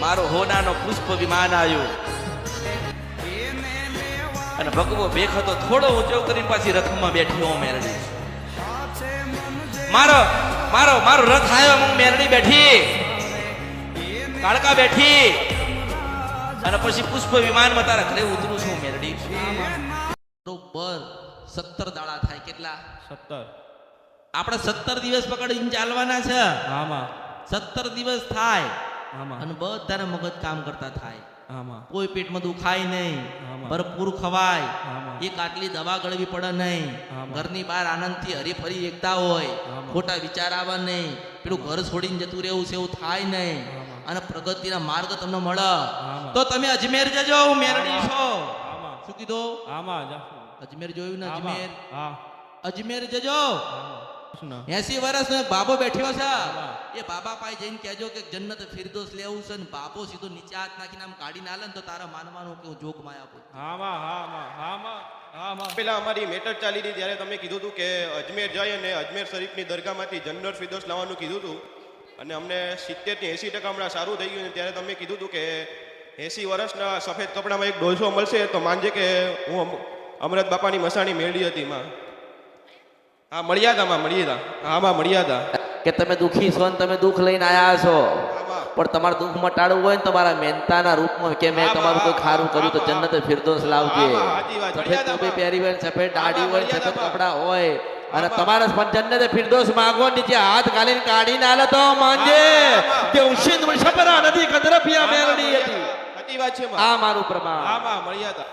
મારો હોનાનો પુષ્પ વિમાન આવ્યું અને ભગવો બેખ હતો થોડો ઊંચો કરી પાછી રથમાં બેઠી હું મેરડી મારો મારો મારો રથ આવ્યો હું મેરડી બેઠી કાળકા બેઠી અને પછી પુષ્પ વિમાનમાં તારા ઘરે ઉતરું છું મેરડી બરોબર 17 દાડા થાય કેટલા 17 આપણે 17 દિવસ પકડીને ચાલવાના છે આમાં 17 દિવસ થાય આમાં અને બધાને મગજ કામ કરતા થાય આમાં કોઈ પેટમાં દુખાય નહીં આમાં. ભરપૂર ખવાય આમાં. એક આટલી દવા ગળવી પડે નહીં આમાં. ઘરની બહાર આનંદથી હરીફરી એકતા હોય આમાં. ખોટા વિચાર આવે નહીં પેલું ઘર છોડીને જતું રહેવું છે એવું થાય નહીં આમાં. અને પ્રગતિના માર્ગ તમને મળે આમાં. તો તમે અજમેર જજો હું મેરડી છો આમાં શું કીધું આમાં જાશું અજમેર જોયું ને આમાં. અજમેર હા અજમેર જજો આમાં. કૃષ્ણ. 80 વર્ષનો એક બાબો બેઠ્યો છે આમાં. એ બાબા પાસે જઈને કહેજો કે જન્નત ફિરદોસ લેવું છે ને બાબો સીધો નીચે હાથ નાખીને આમ કાઢી ના લે ને તો તારા માનવાનું કે હું જોગમાં આપું આમાં આમાં આમાં આમાં પેલા અમારી મેટર ચાલી હતી ત્યારે તમે કીધું હતું કે અજમેર જાય અને અજમેર શરીફની દરગાહમાંથી જન્નત ફિરદોસ લાવવાનું કીધું હતું અને અમને 70 થી 80% હમણાં સારું થઈ ગયું ત્યારે તમે કીધું હતું કે 80 વર્ષના સફેદ કપડામાં એક ડોલસો મળશે તો માનજે કે હું અમરત બાપાની મસાણી મેળવી હતી માં હા મળ્યા હતા માં મળ્યા હતા હા માં મળ્યા હતા કે તમે દુખી છો ને તમે દુઃખ લઈને આયા છો આમાં પણ તમારે દુઃખ મટાડવું હોય ને તમારા મહેનતાના રૂપમાં કે મેં તમારું કોઈ ખારું કર્યું તો જન્નત ફિરદોસ લાવજે આમાં, સાચી વાત. સફેદ મળ્યા ટોપી હતા, પહેરી હોય ને સફેદ દાઢી હોય ને મળ્યા સફેદ હતા, કપડા હોય અને આમાં. તમારે પણ જન્નત ફિરદોસ માંગો નીચે હાથ ગાલીને કાઢીને આલે તો માનજે આમાં. કે ઉશિંદ મુશબરા નદી કદરફિયા મેરડી હતી સાચી વાત છે માં આ મારું પ્રમાણ હા માં મળ્યા હતા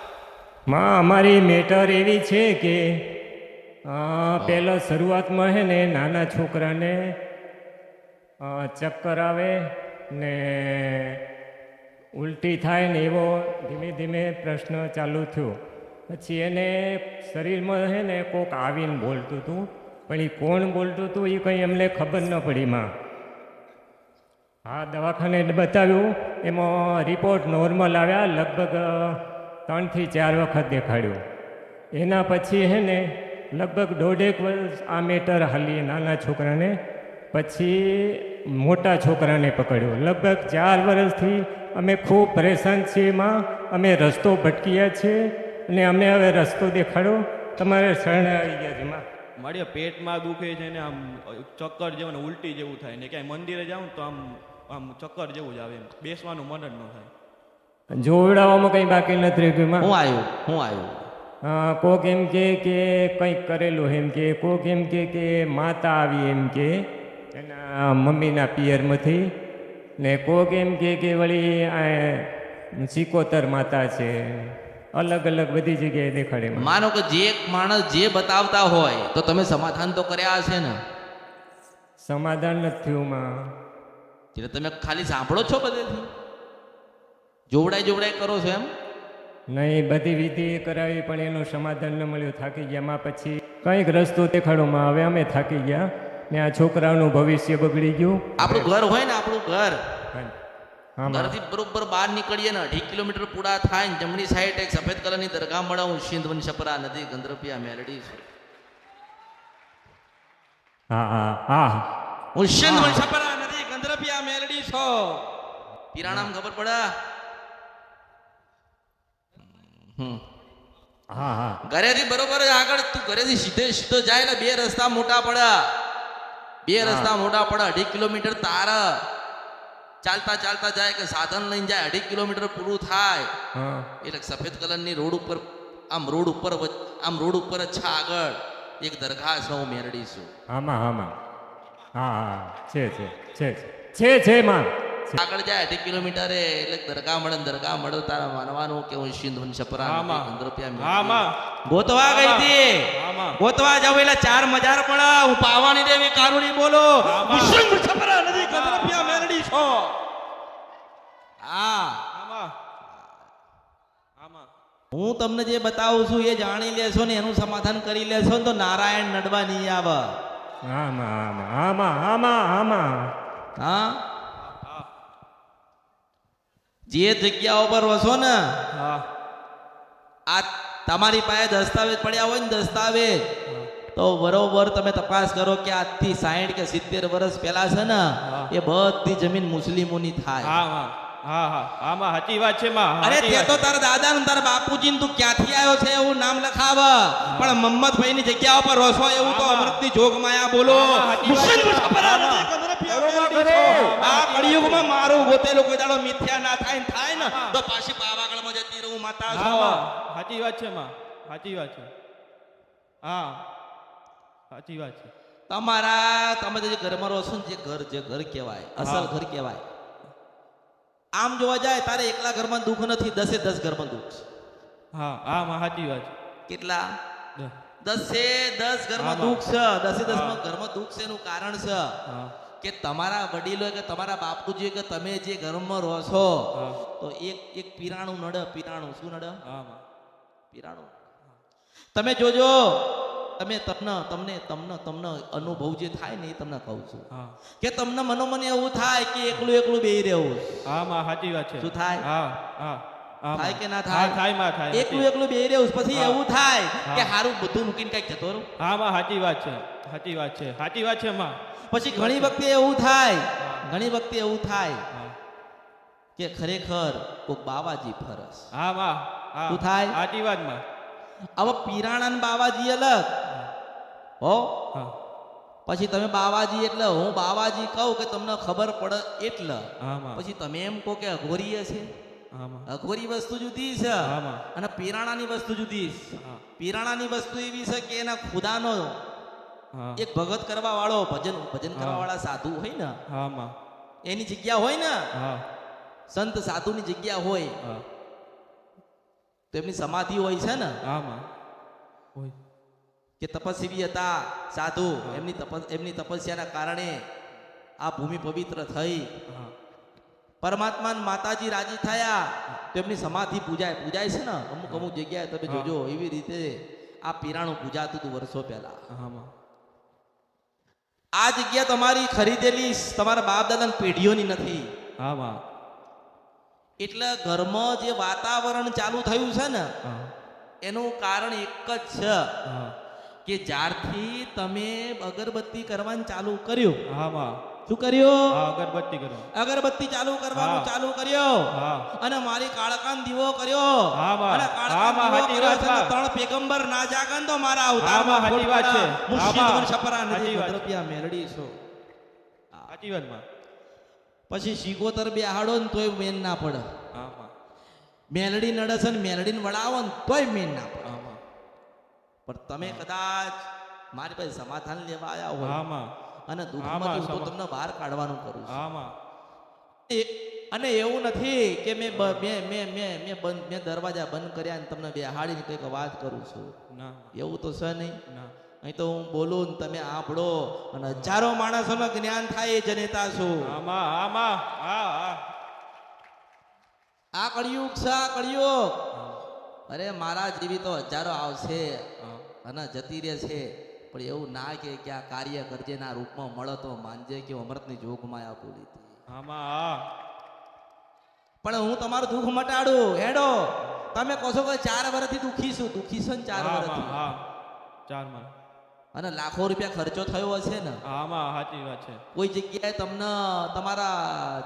માં અમારી મેટર એવી છે કે પહેલાં શરૂઆતમાં છે ને નાના છોકરાને ચક્કર આવે ને ઉલટી થાય ને એવો ધીમે ધીમે પ્રશ્ન ચાલુ થયો પછી એને શરીરમાં છે ને કોક આવીને બોલતું હતું પણ એ કોણ બોલતું હતું એ કંઈ એમને ખબર ન પડી માં હા દવાખાને બતાવ્યું એમાં રિપોર્ટ નોર્મલ આવ્યા લગભગ 3 થી 4 વખત દેખાડ્યું એના પછી હે ને લગભગ 1.5 વર્ષ આ મેટર હાલી નાના છોકરાને પછી મોટા છોકરાને પકડ્યો લગભગ 4 વર્ષથી અમે ખૂબ પરેશાન છીએ એમાં અમે રસ્તો ભટક્યા છીએ અને અમે હવે રસ્તો દેખાડો તમારે શરણ આવી ગયા છે એમાં મારી પેટમાં દુખે છે ને આમ ચક્કર જેવું ને ઉલટી જેવું થાય ને ક્યાંય મંદિરે જાઉં ને તો આમ આમ ચક્કર જેવું જ આવે એમ બેસવાનું મન જ ન થાય જોવડાવવામાં કંઈ બાકી નથી રહ્યું એમાં હું આવ્યું કોક એમ કે કંઈક કરેલું એમ કે કોક એમ કે માતા આવી એમ કે એના મમ્મીના પિયરમાંથી ને કોક એમ કે વળી આ સિકોતર માતા છે અલગ અલગ બધી જગ્યાએ દેખાડે મને. માનો કે જે માણસ જે બતાવતા હોય તો તમે સમાધાન તો કર્યા હશે ને સમાધાન નથી થયું માં એટલે તમે ખાલી સાંભળો છો બધેથી જોવડાઈ કરો છો એમ નહીં બધી વિધિ કરાવી પણ એનું સમાધાન ન મળ્યું થાકી ગયા માં પછી કંઈક રસ્તો દેખાડોમાં હવે અમે થાકી ગયા ને આ છોકરાનું ભવિષ્ય બગડી ગયું આપણું ઘર હોય ને આપણું ઘર હા માં. ઘરથી બરોબર બહાર નીકળીએ ને 2.5 કિલોમીટર પૂરા થાય ને જમણી સાઈડ એક સફેદ કલરની દરગાહ મળે હું સિંધવન છપરા નદી ગંદ્રપિયા મેલડી છું હા હા હા હું સિંધવન છપરા નદી ગંદ્રપિયા મેલડી છું પિરાણામ ખબર પડે હા હા ઘરેથી બરોબર જ આગળ તું ઘરેથી સીધો જાય ને 2 રસ્તા મોટા પડે 2 રસ્તા મોટા પડે 2.5 કિલોમીટર તાર ચાલતા જાય કે સાધન લઈને જાય 2.5 કિલોમીટર પૂરું થાય હા એટલે સફેદ કલરની રોડ ઉપર આમ રોડ ઉપર જ છે આગળ એક દરગાહ છે હું મેરડી છું આમાં આમાં હા હા છે માં આગળ જાય 2.5 કિલોમીટર એટલે દરગાહ મળે તારા માનવાનું કે હું સિંધવન છપરા આમાં. ગંદ્રપિયા આમાં ગોતવા ગઈ હતી આમાં. ગોતવા જાવ એટલે 4 મજાર પડે હું પાવાની દેવી કારુણી બોલો આમાં. હું સિંધવન છપરા નદી ગંદ્રપિયા મેરડી છો હા આમાં આમાં હું તમને જે બતાવું છું એ જાણી લેશો ને એનું સમાધાન કરી લેશો ને તો નારાયણ નડવા નહીં આવે આમાં હા જે જગ્યા ઉપર વસો ને હા આ તમારી પાસે દસ્તાવેજ પડ્યા હોય ને દસ્તાવેજ તો બરોબર તમે તપાસ કરો કે આજથી 60 કે 70 વર્ષ પહેલા છે ને હા. એ બધી જમીન મુસ્લિમોની થાય હા હા હા હા આમાં સાચી વાત છે માં અરે સાચી તે વાત તો છે. તારા દાદા ને તારા બાપુજી ને તું ક્યાંથી આવ્યો છે એવું નામ લખાવ પણ મમ્મદભાઈ ની જગ્યા ઉપર રોસો એવું તો આમાં. અમૃતની જોગ માયા બોલો આમાં સાચી વાત છે. મુસલમાન આમાં. આ કળિયુગમાં મારું ગોતેલું કોઈ દાડો મિથ્યા ના થાય ને થાય ને તો પાછી પાવાગઢમાં જતી રહું માતા છો. આમાં સાચી વાત છે માં સાચી વાત છે હા સાચી વાત છે તમારા તમે જે ઘરમાં રહો છો ને જે ઘર કહેવાય અસલ હા. ઘર કહેવાય આમ જોવા જાય તારે એકલા ઘરમાં દુઃખ નથી 10 ઘરમાં દુઃખ છે. હા હા માં સાચી વાત કેટલા છે 10 ઘરમાં આમાં. દુઃખ છે 10 હા. ઘરમાં દુઃખ છે એનું કારણ છે હા કે તમારા વડીલો કે તમારા બાપુજી કે તમે જે ઘરમાં રહો છો હા તો એક પીરાણું નડે પીરાણું શું નડે હા માં પીરાણું તમે જોજો તમે તમને અનુભવ જે થાય ને એ તમને કહું છું હા કે તમને મનોમન એવું થાય કે એકલું બેહી રહેવું હા માં સાચી વાત છે શું થાય? હા હા હા થાય માં. કે ના હા, થાય થાય માં થાય એકલું બેહી રહેવું પછી હા. એવું થાય કે હા. હારું બધું મૂકીને કઈક જતો રહું હા માં સાચી વાત છે સાચી વાત છે સાચી વાત છે માં પછી ઘણી વખતે એવું થાય હા કે ખરેખર કોક બાવાજી ફરસ હા માં હા શું થાય? સાચી વાત માં હવે પીરાણા ને બાવાજી અલગ હો હા પછી તમે બાવાજી એટલે હું બાવાજી કહું કે તમને ખબર પડે એટલે હા માં પછી તમે એમ કહો કે અઘોરીએ છે હા માં અઘોરી વસ્તુ જુદી છે હા માં અને પીરાણાની વસ્તુ જુદી છે હા પીરાણાની વસ્તુ એવી છે કે એના ખુદાનો હા એક ભગત કરવા વાળો ભજન કરવા વાળા સાધુ હોય ને હા માં એની જગ્યા હોય ને હા સંત સાધુની જગ્યા હોય હા તો એમની સમાધિ હોય છે ને હા માં ઓય કે તપસ્વી હતા સાધુ હા. એમની તપસ્યાના કારણે આ ભૂમિ પવિત્ર થઈ હા પરમાત્મા ને માતાજી રાજી થયા તો એમની સમાધિ પૂજાય છે ને અમુક જગ્યાએ તમે હા. જોજો એવી રીતે આ પીરાણું પૂજાતું હતું વર્ષો પહેલા હા માં આ જગ્યા તમારી ખરીદેલી તમારા બાપ દાદાની પેઢીઓની નથી હા માં એટલે ઘરમાં જે વાતાવરણ ચાલુ થયું છે ને હા એનું કારણ એક જ છે હા કે જ્યારથી તમે અગરબત્તી કરવાનું ચાલુ કર્યું હા માં શું કર્યું હા અગરબત્તી કરો અગરબત્તી ચાલુ કરવાનું હા. ચાલુ કર્યો હા અને મારી કાળકાન દીવો કર્યો હા, બા. અને હા, બા, કાળકાન દીવો સાચી કર્યો વાત, છે ને બા. 3 પેગંબર ના જાગન તો મારા હા, અવતારમાં બા, સાચી વાત છે. મુર્શિદ હા, બા. વન છપરા નદી સાચી વાત. ભદ્રપિયા મેલડી છો સાચી વાત માં પછી શીગોતર બેહાડો ને તોય મેન ના પડે હા માં મેલડી નડે છે ને મેલડીને વળાવો ને તોય મેન ના પડે હા માં પણ તમે કદાચ મારી પાસે સમાધાન લેવા આવ્યા હોય હા માં અને હા, દુઃખમાંથી હું તો બા, તમને બહાર કાઢવાનું કરું છું હા માં અને એવું નથી કે મેં દરવાજા બંધ કર્યા ને તમને બેહાડીને કંઈક વાત કરું છું ના એવું તો છે નહીં ના અહીં તો હું બોલું ને તમે આંભળો અને હજારો માણસોને જ્ઞાન થાય એ જનેતા છું હા માં હા માં હા હા આ કળિયુગ છે આ કળિયુગ અરે મારા જેવી તો હજારો આવશે હા અને જતી રહે છે પણ એવું ના કે આ કાર્ય કરજેના રૂપમાં મળે તો માનજે કે અમૃતની જોગમાં આ બોલી હતી હા માં હા પણ હું તમારું દુઃખ મટાડું હેડો તમે કહો છો કે 4 વર્ષથી દુઃખી છું ને 4 હા માં વર્ષથી હા ચાર માં અને લાખો રૂપિયા ખર્ચો થયો હશે ને હા માં સાચી વાત છે કોઈ જગ્યાએ તમને તમારા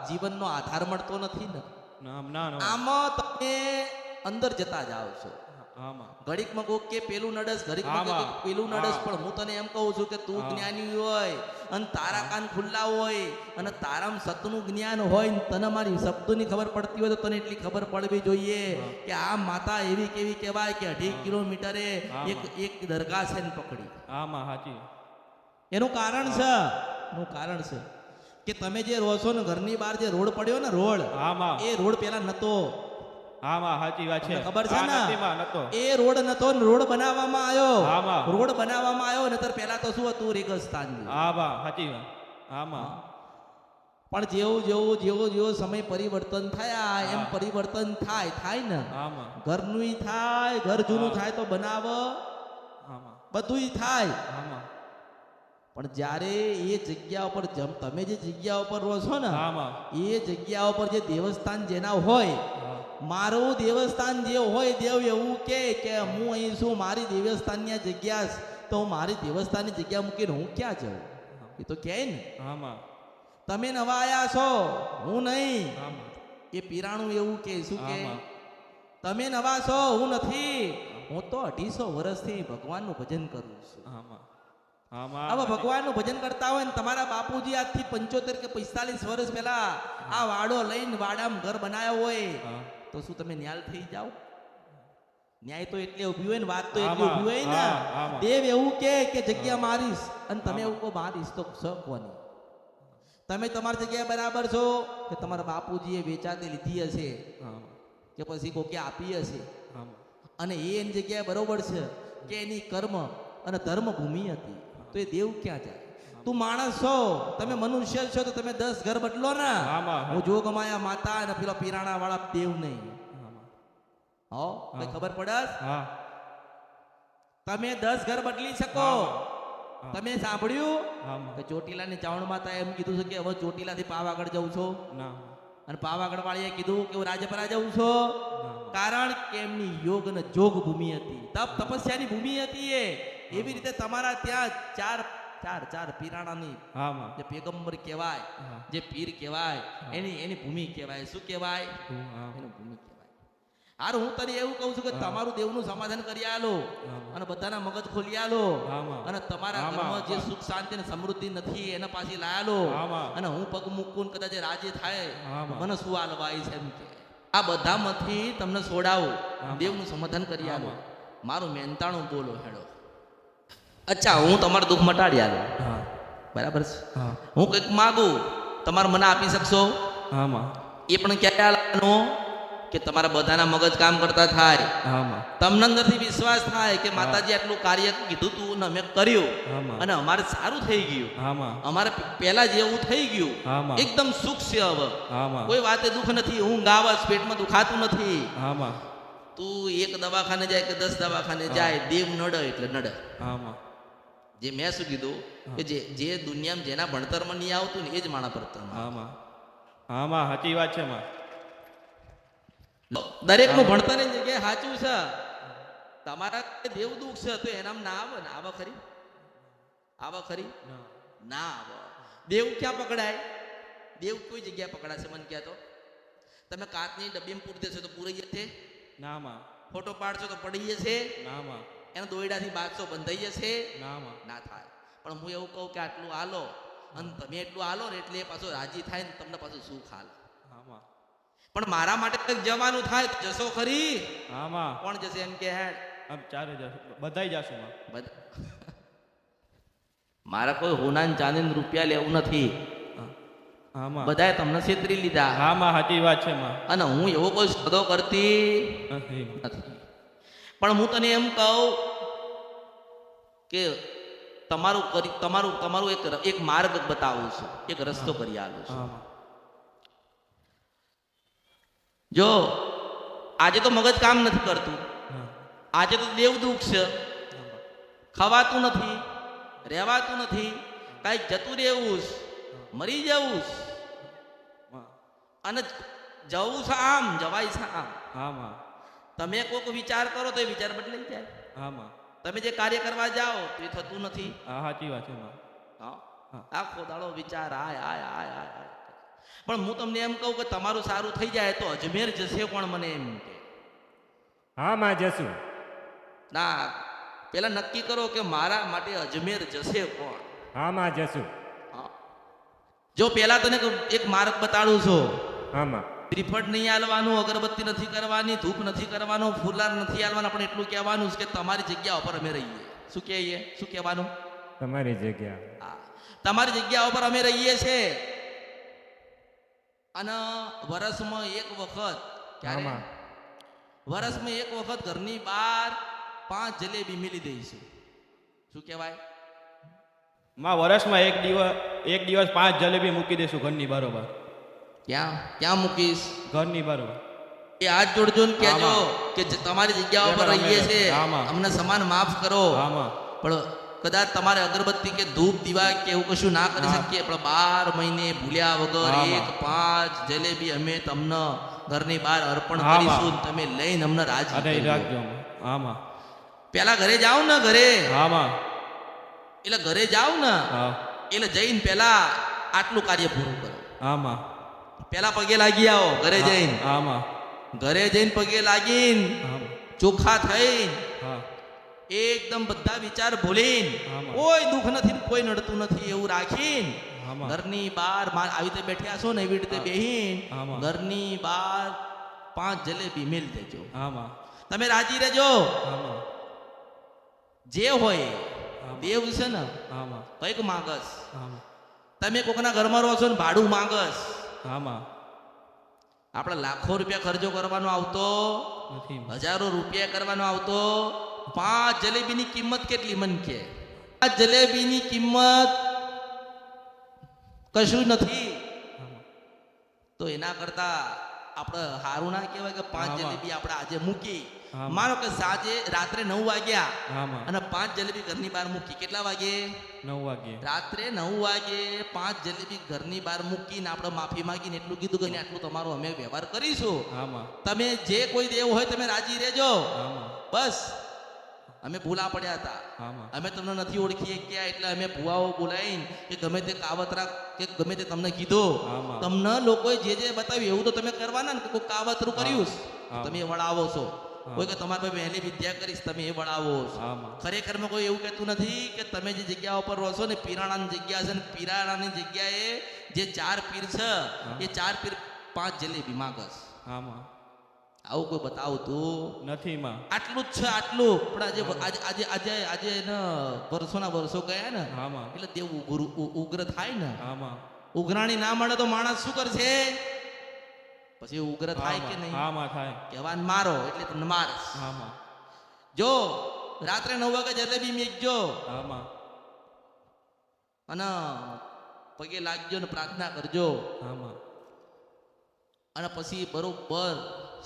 જીવનનો આધાર મળતો નથી ને ના ના ના આમાં તમે અંદર જતા જાઓ છો હા માં ઘડીકમાં કોક કે પેલું નડસ ઘડીકમાં આમાં. કે પેલું નડસ હા. પણ હું તને એમ કહું છું કે તું હા. જ્ઞાની હોય અને તારા કાન ખુલ્લા હોય અને તારામાં સતનું જ્ઞાન હોય ને તને મારી શબ્દોની ખબર પડતી હોય તો તને એટલી ખબર પડવી જોઈએ હા. કે આ માતા એવી કેવી કહેવાય કે 2.5 કિલોમીટરે હા. એક દરગાહ છે ને પકડી હા માં સાચી એનું કારણ છે કે તમે જે રહો છો ને ઘરની બહાર જે રોડ પડ્યો ને રોડ હા માં એ રોડ પેલા નતો હા માં સાચી વાત છે તમને ખબર છે હા, ને નથી માં નતો એ રોડ નતો ને રોડ બનાવવામાં આવ્યો હા, માં. રોડ બનાવવામાં આવ્યો નતર પહેલા તો શું હતું રેગિસ્તાન હા માં સાચી વાત હા માં પણ જેવો સમય પરિવર્તન થયા એમ હા. પરિવર્તન થાય ને હા માં ઘરનું થાય ઘર જૂનું હા. થાય તો બનાવ હા માં બધુંય થાય હા માં પણ જ્યારે એ જગ્યા ઉપર તમે જે જગ્યા ઉપર રહો છો ને હા માં એ જગ્યા ઉપર જે દેવસ્થાન જેના હોય હા મારું દેવસ્થાન જે હોય દેવ એવું કે હું અહીં છું મારી દેવસ્થાનની આ જગ્યા છે, તો હું મારી દેવસ્થાનની જગ્યા મૂકીને હું ક્યાં જાઉં એ તો કહે ને હા માં તમે નવા આયા છો હું નહીં હા માં એ પીરાણું એવું કે શું કે આમાં. તમે નવા છો હું નથી, હું તો 250 વર્ષથી ભગવાનનું ભજન કરું છું. આમાં આમાં હવે ભગવાનનું ભજન કરતા હોય ને તમારા બાપુજી આજથી 75 કે 45 વર્ષ પહેલા આ વાડો લઈને વાડામાં ઘર બનાવ્યો હોય હા. તો શું તમે ન્યાલ થઈ જાઓ? ન્યાય તો એટલે ઊભી હોય ને વાત તો એટલી આમાં, ઊભી હોય ને. હા, આમાં. દેવ એવું કે જગ્યા મારીશ અને તમે એવું કહો મારીશ તો સ કોની? તમે તમારી જગ્યાએ બરાબર છો કે તમારા બાપુજીએ વેચાતી લીધી હશે આમાં. કે પછી કોકે આપી હશે આમાં. અને એ એની જગ્યાએ બરોબર છે કે એની કર્મ અને ધર્મ ભૂમિ હતી, તો એ દેવ ક્યાં જાય? તું માણસ છો, તમે મનુષ્ય છો તો તમે 10 ઘર બદલો ને. આમાં. હું જોગમાયા માતા અને પેલા પીરાણા વાળા દેવ નહીં. આમાં. હો કઈ ખબર પડસ? હા. તમે 10 ઘર બદલી શકો. હા. તમે સાંભળ્યું આમાં. કે ચોટીલાની ચાવણ માતા એમ કીધું છે કે હવે ચોટીલાથી પાવાગઢ જઉં છો, ના. અને પાવાગઢ વાળીએ કીધું કે હું રાજપરા જઉં છો. ના. કારણ કે એમની યોગ અને જોગ ભૂમિ હતી, તપ તપસ્યાની ભૂમિ હતી. એવી રીતે તમારા ત્યાં ચાર પીરાણાની આમાં. જે પેગંબર કહેવાય, હા. જે પીર કહેવાય, એની ભૂમિ કહેવાય. શું કહેવાય? હા. એની ભૂમિ કહેવાય. હારું, હું તને એવું કહું છું કે તમારું દેવનું સમાધાન કરી આલો અને બધાના મગજ ખોલી આલો આમાં. અને તમારા આમાં. ઘરમાં જે સુખ શાંતિ અને સમૃદ્ધિ નથી એને પાછી લાયાલો આમાં. અને હું પગ મૂકું ને કદાચ રાજી થાય આમાં. મને શું આલવાય છે એમ કે આ બધામાંથી તમને છોડાવું, આમાં. દેવનું સમાધાન કરી આલો. આમાં. મારું મહેનતાણું બોલો હેડો. અચ્છા, હું તમારું દુઃખ મટાડી આલું, હા. બરાબર છે? હા. હું કંઈક માગું, તમારે મને આપી શકશો? આમાં. એ પણ ક્યારે આલવાનું કે તમારા બધાના મગજ કામ કરતા થાય, આમાં. તમને અંદરથી વિશ્વાસ થાય કે માતાજી આટલું કાર્ય કીધું તું ને અમે કર્યું આમાં. અને અમારે સારું થઈ ગયું, આમાં. અમારે પહેલા જેવું થઈ ગયું, આમાં. એકદમ સુખ છે. હવે આમાં. કોઈ વાતે દુઃખ નથી, ઊંઘ આવે છે, પેટમાં દુખાતું નથી. આમાં. તું એક દવાખાને જાય કે 10 દવાખાને જાય, દેવ નડે એટલે નડે. આમાં. જે મેં શું કીધું કે જે દુનિયામાં જેના ભણતરમાં નહીં આવતું ને એ જ માણા ભણતરમાં. આમાં. આમાં સાચી વાત છે માં. દરેકનું ભણતર એની જગ્યાએ સાચું છે. તમારા દેવ દુઃખ છે તો એનામ ના આવે ને? આવે ખરી? આવે ખરી? ના આવે. દેવ ક્યાં પકડાય? દેવ કોઈ જગ્યાએ પકડાશે મને કહેતો? તમે કાચની ડબ્બીમાં પૂરી દેશો તો પૂરી જશે? નામાં. ફોટો પાડશો તો પડી જશે? નામાં. એના દોયડાથી બાંધશો બંધાઈ જશે? નામાં. ના થાય. પણ હું એવું કહું કે આટલું આલો અને તમે એટલું આલો ને એટલે એ પાછો રાજી થાય ને તમને પાછું સુખ હાલ. આમાં. પણ મારા માટે કંઈક જવાનું થાય તો જશો ખરી? આમાં. કોણ જશે એમ કે હેડ? આમ ચારે જશું, બધાય જશું માં. મારા કોઈ હોના ને ચાંદી ને રૂપિયા લેવું નથી. આમાં. બધાએ તમને છેતરી લીધા આમાં સાચી વાત છે માં. અને હું એવો કોઈ સદો કરતી નથી. નથી. પણ હું તને એમ કહું કે તમારું એક માર્ગ બતાવું છું, એક રસ્તો કરી આલું છું. આમાં. જો આજે તો મગજ કામ નથી કરતું, હા. આજે તો દેવ દુઃખ છે, ખવાતું નથી, રહેવાતું નથી, કાંઈક જતું રહેવું છે, મરી જવું છે, માં. અને જવું છે આમ, જવાય છે આમ. આમાં. તમે કોઈક વિચાર કરો તો એ વિચાર બદલાઈ જાય. આમાં. તમે જે કાર્ય કરવા જાઓ તો એ થતું નથી. આ સાચી વાત છે માં. હા. હા. આખો દાડો વિચાર આય આય આય આય આય. પણ હું તમને એમ કહું કે તમારું સારું થઈ જાય તો અજમેર જશે કોણ? મને એમ કે હા માં જશું. ના, પેલા નક્કી કરો કે મારા માટે અજમેર જશે કોણ? હા માં જશું. હા. જો પેલા તને એક માર્ગ બતાડું છું. હા માં. ત્રિફળ નહીં આલવાનું, અગરબત્તી નથી કરવાની, ધૂપ નથી કરવાનું, ફૂલાર નથી આલવાના, પણ એટલું કહેવાનું છે કે તમારી જગ્યા ઉપર અમે રહીએ. શું કહીએ? શું કહેવાનું? તમારી જગ્યા. હા, તમારી જગ્યા ઉપર અમે રહીએ છીએ. અને વર્ષમાં એક વખત, ક્યારે? આમાં. વર્ષમાં એક વખત ઘરની બહાર 5 જલેબી મેલી દઈશું. શું કહેવાય? માં વર્ષમાં એક દિવસ 5 જલેબી મૂકી દેશું ઘરની બરોબર. ક્યાં મૂકીશ? ઘરની બરોબર. એ હાથ જોડજો ને કહેજો આમાં. કે તમારી જગ્યા ઉપર અમે રહીએ છીએ, આમાં. અમને સમાન માફ કરો. આમાં. પણ કદાચ તમારે અગરબત્તી કે ધૂપ દીવા કે એવું કશું ના કરી હા. શકીએ, પણ 12 મહિને ભૂલ્યા વગર આમાં. 5 જલેબી અમે તમને ઘરની બહાર અર્પણ આમાં. કરીશું. તમે લઈને અમને રાજી અરે કરજો. રાખજો માં. આમાં. પેલા ઘરે જાઓ ને, ઘરે આમાં. એટલે ઘરે જાઓ ને હા. એટલે જઈને પેલા આટલું કાર્ય પૂરું કરો. આમાં. પેલા પગે લાગી આવો ઘરે જઈને. આમાં ઘરે જઈને પગે લાગીને આમાં ચોખ્ખા થઈને હા એકદમ બધા વિચાર ભૂલીને આમાં. કોઈ દુઃખ નથી કોઈ નડતું નથી એવું રાખીને આમાં. ઘરની બહાર આવી રીતે બેઠ્યા છો ને એવી રીતે બેહીન આમાં. ઘરની બહાર 5 જલેબી મેલ દેજો. આમાં તમે રાજી રહેજો. આમાં જે હોય આમાં. દેવ છે ને આમાં કઈક માંગસ. આમાં તમે કોકના ઘરમાં રહો છો ને ભાડું માંગસ. આમાં આપણે લાખો રૂપિયા ખર્ચો કરવાનો આવતો, નથી હજારો રૂપિયા કરવાનો આવતો. 5 જલેબીની કિંમત કેટલી મન કે? 5 જલેબીની કિંમત કશું નથી. આમાં તો એના કરતા આપણે હારું ના કહેવાય કે 5 આમાં. જલેબી આપણે આજે મૂકી. આમાં. માનો કે સાંજે રાત્રે 9 વાગ્યા આમાં અને 5 જલેબી ઘરની બહાર મૂકી. કેટલા વાગે? 9 વાગે રાત્રે 9 વાગે 5 જલેબી ઘરની બહાર મૂકીને આપણે માફી માંગીને એટલું કીધું કે આટલું તમારો અમે વ્યવહાર કરીશું. આમાં તમે જે કોઈ દેવ હોય તમે રાજી રહેજો. આમાં બસ અમે ભૂલા પડ્યા હતા. આમાં અમે તમને નથી ઓળખી ગયા એટલે અમે ભુવાઓ બોલાવીને કે ગમે તે કાવતરા કે ગમે તે તમને કીધું. આમાં. તમને લોકોએ જે જે બતાવ્યું એવું તો તમે કરવાના ને કે કોઈ કાવતરું કર્યું છે, આમાં. તમે એ વળાવો છો. આમાં. કોઈ કે તમારે ભાઈ વહેલી વિદ્યા કરીશ તમે એ વળાવો છો. આમાં. ખરેખરમાં કોઈ એવું કહેતું નથી કે તમે જે જગ્યા ઉપર રહો છો ને પીરાણાની જગ્યા છે ને પીરાણાની જગ્યાએ જે 4 પીર છે એ 4 પીર 5 જલેબી માંગસ. આમાં આવું કોઈ બતાવતું નથી માં આટલું જ છે આટલું. પણ આજે આજે આજે આજે એને વર્ષોના વર્ષો ગયા ને આમાં એટલે દેવ ઉગ્ર થાય ને. આમાં ઉઘરાણી ના મળે તો માણસ શું કરશે? પછી ઉગ્ર થાય કે નહીં? આમાં થાય કહેવાન મારો એટલે તમને મારસ. આમાં જો રાત્રે 9 વાગે જલેબી મેકજો આમાં અને પગે લાગજો ને પ્રાર્થના કરજો આમાં અને પછી બરોબર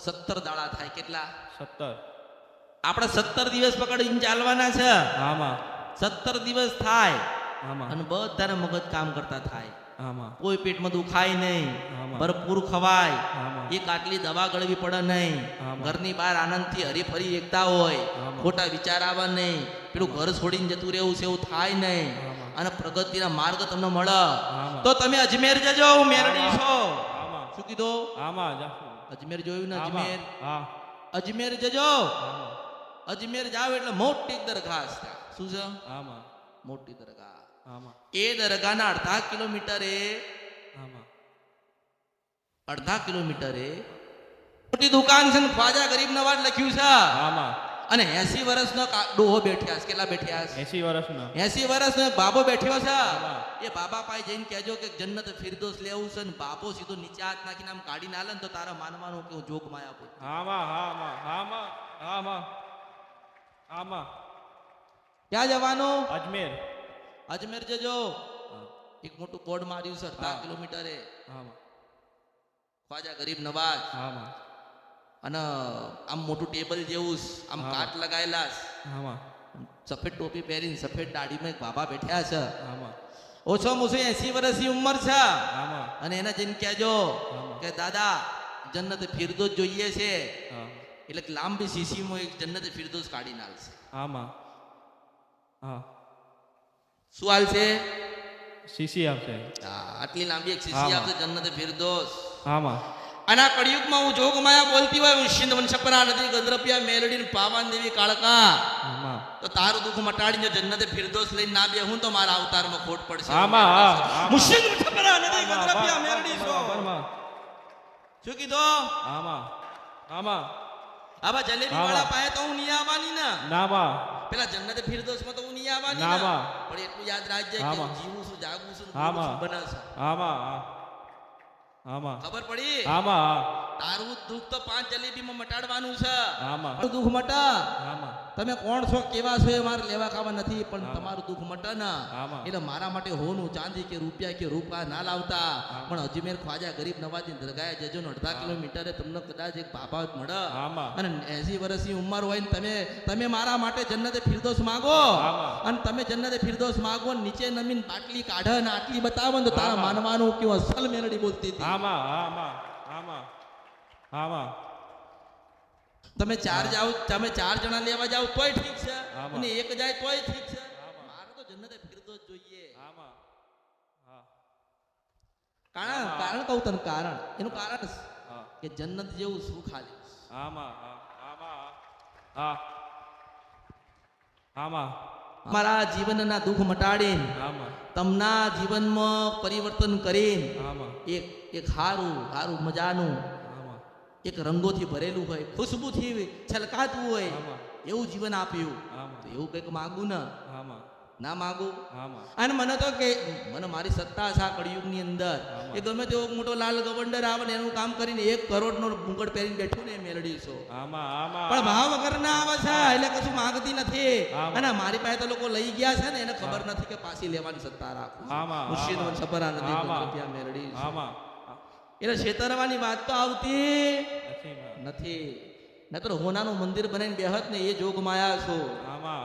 17 દાડા થાય. કેટલા? 17 આપણે 17 દિવસ પકડીને ચાલવાના છે. આમાં 17 દિવસ થાય આમાં અને બધાના મગજ કામ કરતા થાય. આમાં કોઈ પેટમાં દુખાય નહીં, આમાં. ભરપૂર ખવાય, આમાં. એક આટલી દવા ગળવી પડે નહીં, આમાં. ઘરની બહાર આનંદથી હરીફરી એકતા હોય, આમાં. ખોટા વિચાર આવે નહીં, પેલું ઘર છોડીને જતું રહેવું છે એવું થાય નહીં આમાં. અને પ્રગતિના માર્ગ તમને મળે. આમાં. તો તમે અજમેર જજો. હું મેરડી છો. આમાં શું કીધું? આમાં જાશું અજમેર જોયું ને? આમાં અજમેર હા અજમેર જજો. આમાં અજમેર જાવ એટલે મોટી દરગાહ છે. શું છે? આમાં મોટી દરગાહ. આમાં એ દરગાહના અડધા કિલોમીટરે મોટી દુકાન છે ને ખ્વાજા ગરીબ નવાજ લખ્યું છે આમાં અને 80 વર્ષનો ડોહો બેઠ્યા છે. કેટલા બેઠ્યા છે? 80 વર્ષનો 80 વર્ષનો એક બાબો બેઠ્યો છે. આમાં. એ બાબા પાસે જઈને કહેજો કે જન્નત ફિરદોસ લેવું છે ને બાબો સીધો નીચે હાથ નાખીને આમ કાઢીને આલે ને તો તારા માનવાનું કે હું જોગ માયા પૂત. આમાં આમાં આમાં આમાં આમાં ક્યાં જવાનું? અજમેર અજમેર જજો. હા. એક મોટું બોર્ડ માર્યું છે અડધા હા. કિલોમીટરે આમાં ખ્વાજા ગરીબ નવાજ આમાં અને આમ મોટું ટેબલ જેવું છે, આમ હા. કાટ લગાયેલા છે. આમાં સફેદ ટોપી પહેરીને સફેદ દાઢીમાં એક બાબા બેઠ્યા છે. આમાં ઓછામાં ઓછું 80 વર્ષની ઉંમર છે આમાં અને એને જઈને કહેજો આમાં. કે દાદા જન્નત ફિરદોસ જોઈએ છે. હા. એટલે કે લાંબી શીશીમાં એક જન્નત ફિરદોસ કાઢી નાખશે. આમાં હા શું હાલશે? સીસી આપશે આટલી લાંબી એક શીશી આમાં. આપશે જન્નત ફિરદોસ. આમાં અને આ કળિયુગમાં હું જોગમાયા બોલતી હોય હું સિંધ વંશપરા નદી ગંદ્રપિયા મેલડી ને પાવાન દેવી કાળકા આમાં તો તારું દુઃખ મટાડીને જો જન્નતે ફિરદોસ લઈને ના બે હું તો મારા અવતારમાં ખોટ પડશે. આમાં હા આમાં. હું સિંધ વંશપરા નદી આમાં, ગંદ્રપિયા આમાં, મેલડી છું. આમાં, શું કીધું? આમાં આમાં આવા જલેબી આમાં. વાળા પાસે તો હું નહીં આવવાની ને. નામાં પેલા જન્નતે ફિરદોસમાં તો હું નહીં આવવાની ને. નામાં. પણ એટલું યાદ રાખજે કે આમાં. હું જીવું છું, જાગું છું, ને આમાં. બોલું છું, બને છે. આમાં આમાં ખબર પડી? આમાં તારું દુઃખ તો 5 જલેબીમાં મટાડવાનું છે. આમાં તારું દુઃખ મટા. આમાં તમે કોણ છો, કેવા છો એ મારે લેવા ખાવા નથી, પણ આમાં. તમારું દુઃખ મટે ને આમાં. એટલે મારા માટે હોનું ચાંદી કે રૂપિયા કે રૂપા ના લાવતા, પણ અજમેર ખ્વાજા ગરીબ નવાજની દરગાહે જજો ને અડધા કિલોમીટરે તમને કદાચ એક બાબા મળે આમાં. અને 80 વર્ષની ઉંમર હોય ને તમે મારા માટે જન્નતે ફિરદોસ માગો આમાં. અને તમે જન્નતે ફિરદોસ માગો ને નીચે નમીન બાટલી કાઢે ને આટલી બતાવો ને તો તારા આમાં. માનવાનું કે હું અસલ મેલડી બોલતી હતી. આમાં આમાં આમાં આમાં તમે 4 જણા લેવા જાવ તોય ઠીક છે આમાં. અને એક જાય તોય ઠીક છે. આમાં. મારે તો જન્નતે ફિરદોસ જોઈએ. આમાં હા કારણ કહું તને કારણ એનું કારણ હા કે જન્નત જેવું સુખ આલ્યું આમાં હા આમાં મારા જીવનના દુઃખ મટાડીને આમાં તમના જીવનમાં પરિવર્તન કરીને આમાં એક હારું મજાનું આમાં એક રંગોથી ભરેલું હોય ખુશ્બુથી છલકાતું હોય આમાં એવું જીવન આપ્યું આમાં તો એવું કંઈક માગું ને આમાં ના માગું આમાં અને મને તો કે મને મારી સત્તા છે આ કળિયુગની અંદર એ ગમે તેવો મોટો લાલ ગવંડર આવે ને એનું કામ કરીને 1 કરોડનો મુગટ પહેરીને બેઠું ને એ મેલડી છો આમાં આમાં પણ ભાવ વગર ના આવે છે એટલે કશું માંગતી નથી આમાં. અને મારી પાસે તો લોકો લઈ ગયા છે ને એને ખબર નથી કે પાછી લેવાની સત્તા રાખું આમાં, મુર્શીદ આમાં. સપરા નથી આમાં. રૂપિયા મેલડી છે. આમાં એટલે છેતરવાની વાત તો આવતી નથી માં. નથી નતર હોનાનું મંદિર બનાવીને બેહત ને એ જોગ માયા છો આમાં